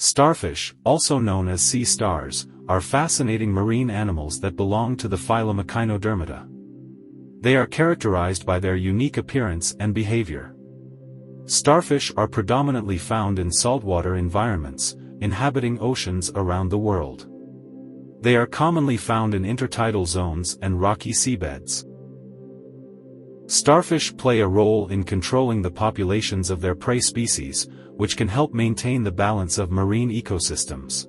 Starfish, also known as sea stars, are fascinating marine animals that belong to the phylum Echinodermata. They are characterized by their unique appearance and behavior. Starfish are predominantly found in saltwater environments, inhabiting oceans around the world. They are commonly found in intertidal zones and rocky seabeds. Starfish play a role in controlling the populations of their prey species, which can help maintain the balance of marine ecosystems.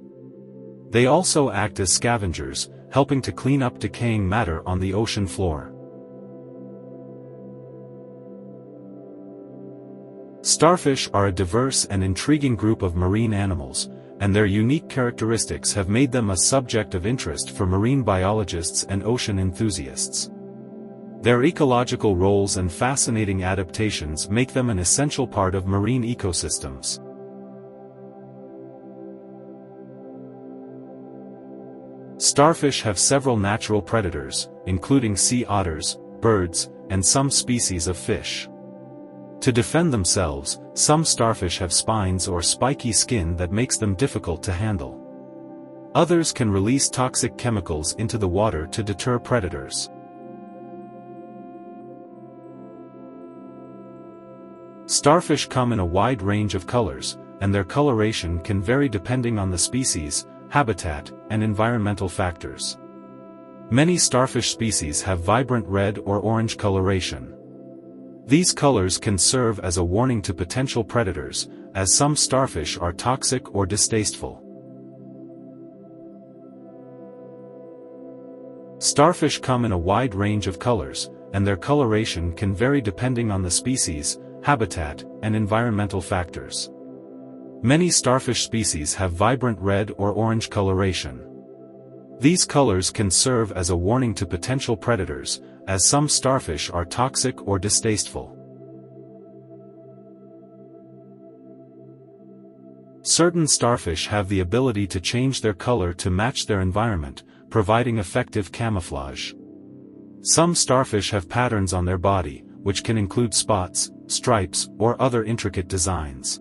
They also act as scavengers, helping to clean up decaying matter on the ocean floor. Starfish are a diverse and intriguing group of marine animals, and their unique characteristics have made them a subject of interest for marine biologists and ocean enthusiasts. Their ecological roles and fascinating adaptations make them an essential part of marine ecosystems. Starfish have several natural predators, including sea otters, birds, and some species of fish. To defend themselves, some starfish have spines or spiky skin that makes them difficult to handle. Others can release toxic chemicals into the water to deter predators. Starfish come in a wide range of colors, and their coloration can vary depending on the species, habitat, and environmental factors. Many starfish species have vibrant red or orange coloration. These colors can serve as a warning to potential predators, as some starfish are toxic or distasteful. Starfish come in a wide range of colors, and their coloration can vary depending on the species, habitat, and environmental factors. Many starfish species have vibrant red or orange coloration. These colors can serve as a warning to potential predators, as some starfish are toxic or distasteful. Certain starfish have the ability to change their color to match their environment, providing effective camouflage. Some starfish have patterns on their body, which can include spots, stripes, or other intricate designs.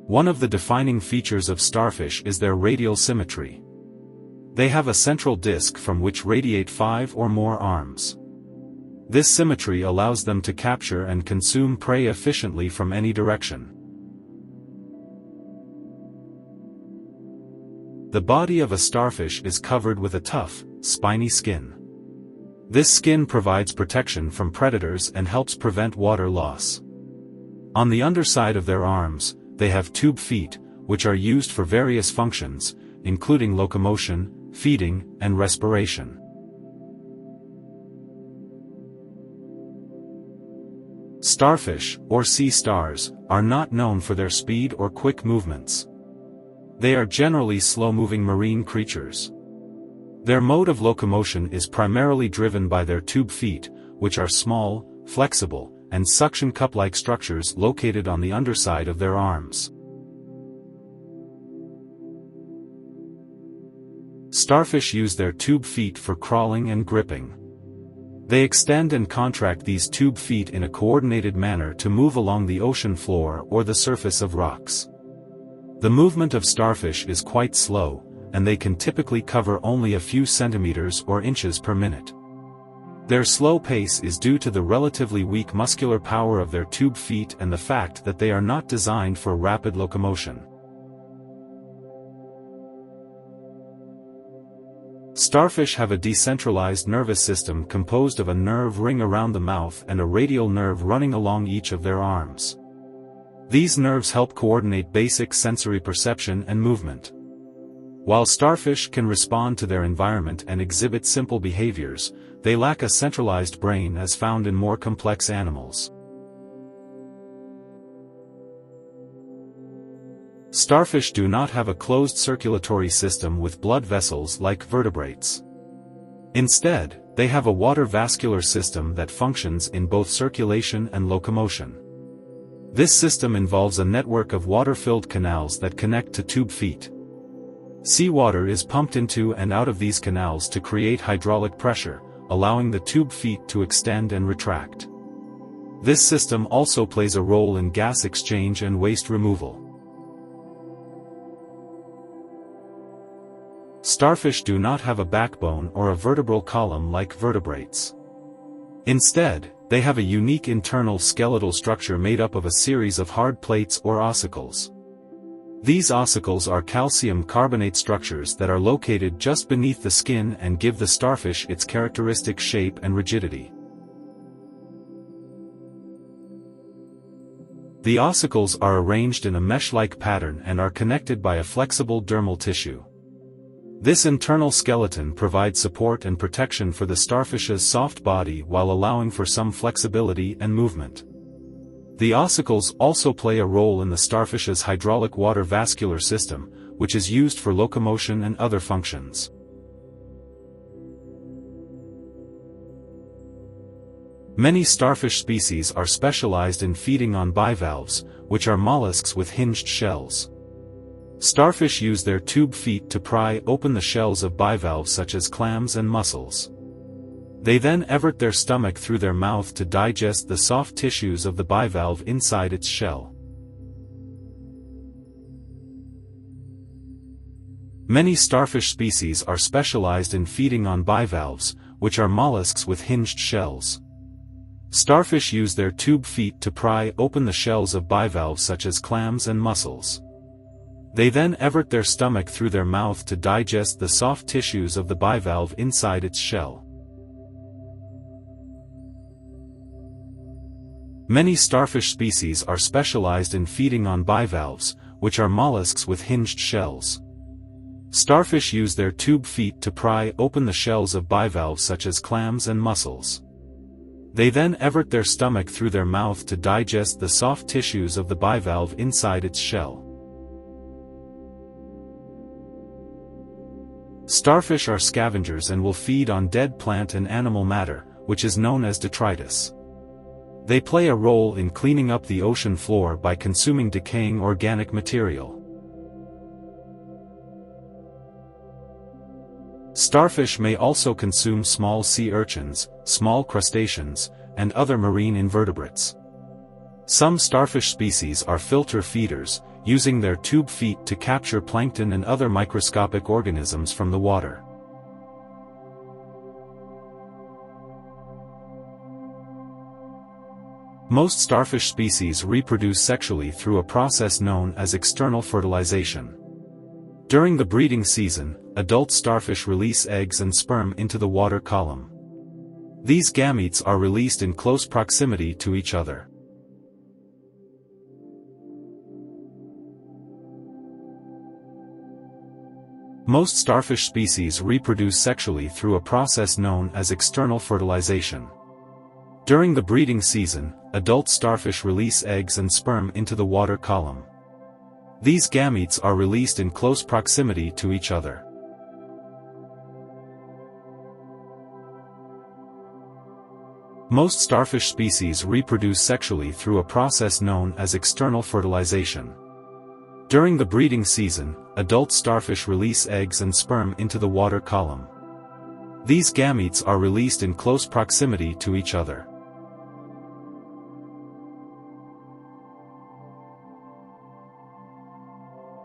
One of the defining features of starfish is their radial symmetry. They have a central disc from which radiate 5 or more arms. This symmetry allows them to capture and consume prey efficiently from any direction. The body of a starfish is covered with a tough, spiny skin. This skin provides protection from predators and helps prevent water loss. On the underside of their arms, they have tube feet, which are used for various functions, including locomotion, feeding, and respiration. Starfish, or sea stars, are not known for their speed or quick movements. They are generally slow-moving marine creatures. Their mode of locomotion is primarily driven by their tube feet, which are small, flexible, and suction cup-like structures located on the underside of their arms. Starfish use their tube feet for crawling and gripping. They extend and contract these tube feet in a coordinated manner to move along the ocean floor or the surface of rocks. The movement of starfish is quite slow, and they can typically cover only a few centimeters or inches per minute. Their slow pace is due to the relatively weak muscular power of their tube feet and the fact that they are not designed for rapid locomotion. Starfish have a decentralized nervous system composed of a nerve ring around the mouth and a radial nerve running along each of their arms. These nerves help coordinate basic sensory perception and movement. While starfish can respond to their environment and exhibit simple behaviors, they lack a centralized brain as found in more complex animals. Starfish do not have a closed circulatory system with blood vessels like vertebrates. Instead, they have a water vascular system that functions in both circulation and locomotion. This system involves a network of water-filled canals that connect to tube feet. Seawater is pumped into and out of these canals to create hydraulic pressure, allowing the tube feet to extend and retract. This system also plays a role in gas exchange and waste removal. Starfish do not have a backbone or a vertebral column like vertebrates. Instead, they have a unique internal skeletal structure made up of a series of hard plates or ossicles. These ossicles are calcium carbonate structures that are located just beneath the skin and give the starfish its characteristic shape and rigidity. The ossicles are arranged in a mesh-like pattern and are connected by a flexible dermal tissue. This internal skeleton provides support and protection for the starfish's soft body while allowing for some flexibility and movement. The ossicles also play a role in the starfish's hydraulic water vascular system, which is used for locomotion and other functions. Many starfish species are specialized in feeding on bivalves, which are mollusks with hinged shells. Starfish use their tube feet to pry open the shells of bivalves such as clams and mussels. They then evert their stomach through their mouth to digest the soft tissues of the bivalve inside its shell. Many starfish species are specialized in feeding on bivalves, which are mollusks with hinged shells. Starfish use their tube feet to pry open the shells of bivalves such as clams and mussels. They then evert their stomach through their mouth to digest the soft tissues of the bivalve inside its shell. Many starfish species are specialized in feeding on bivalves, which are mollusks with hinged shells. Starfish use their tube feet to pry open the shells of bivalves such as clams and mussels. They then evert their stomach through their mouth to digest the soft tissues of the bivalve inside its shell. Starfish are scavengers and will feed on dead plant and animal matter, which is known as detritus. They play a role in cleaning up the ocean floor by consuming decaying organic material. Starfish may also consume small sea urchins, small crustaceans, and other marine invertebrates. Some starfish species are filter feeders, using their tube feet to capture plankton and other microscopic organisms from the water. Most starfish species reproduce sexually through a process known as external fertilization. During the breeding season, adult starfish release eggs and sperm into the water column. These gametes are released in close proximity to each other. Most starfish species reproduce sexually through a process known as external fertilization. During the breeding season, adult starfish release eggs and sperm into the water column. These gametes are released in close proximity to each other. Most starfish species reproduce sexually through a process known as external fertilization. During the breeding season, adult starfish release eggs and sperm into the water column. These gametes are released in close proximity to each other.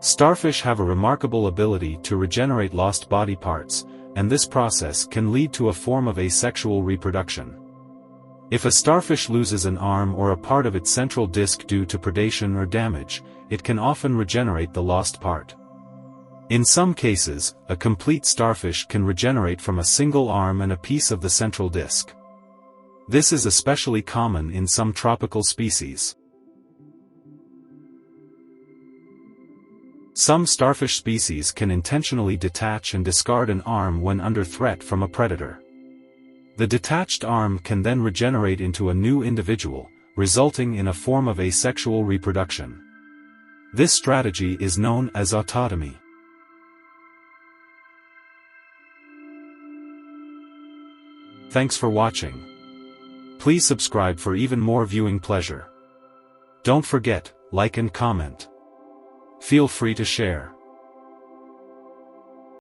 Starfish have a remarkable ability to regenerate lost body parts, and this process can lead to a form of asexual reproduction. If a starfish loses an arm or a part of its central disc due to predation or damage, it can often regenerate the lost part. In some cases, a complete starfish can regenerate from a single arm and a piece of the central disc. This is especially common in some tropical species. Some starfish species can intentionally detach and discard an arm when under threat from a predator. The detached arm can then regenerate into a new individual, resulting in a form of asexual reproduction. This strategy is known as autotomy. Thanks for watching. Please subscribe for even more viewing pleasure. Don't forget, like and comment. Feel free to share.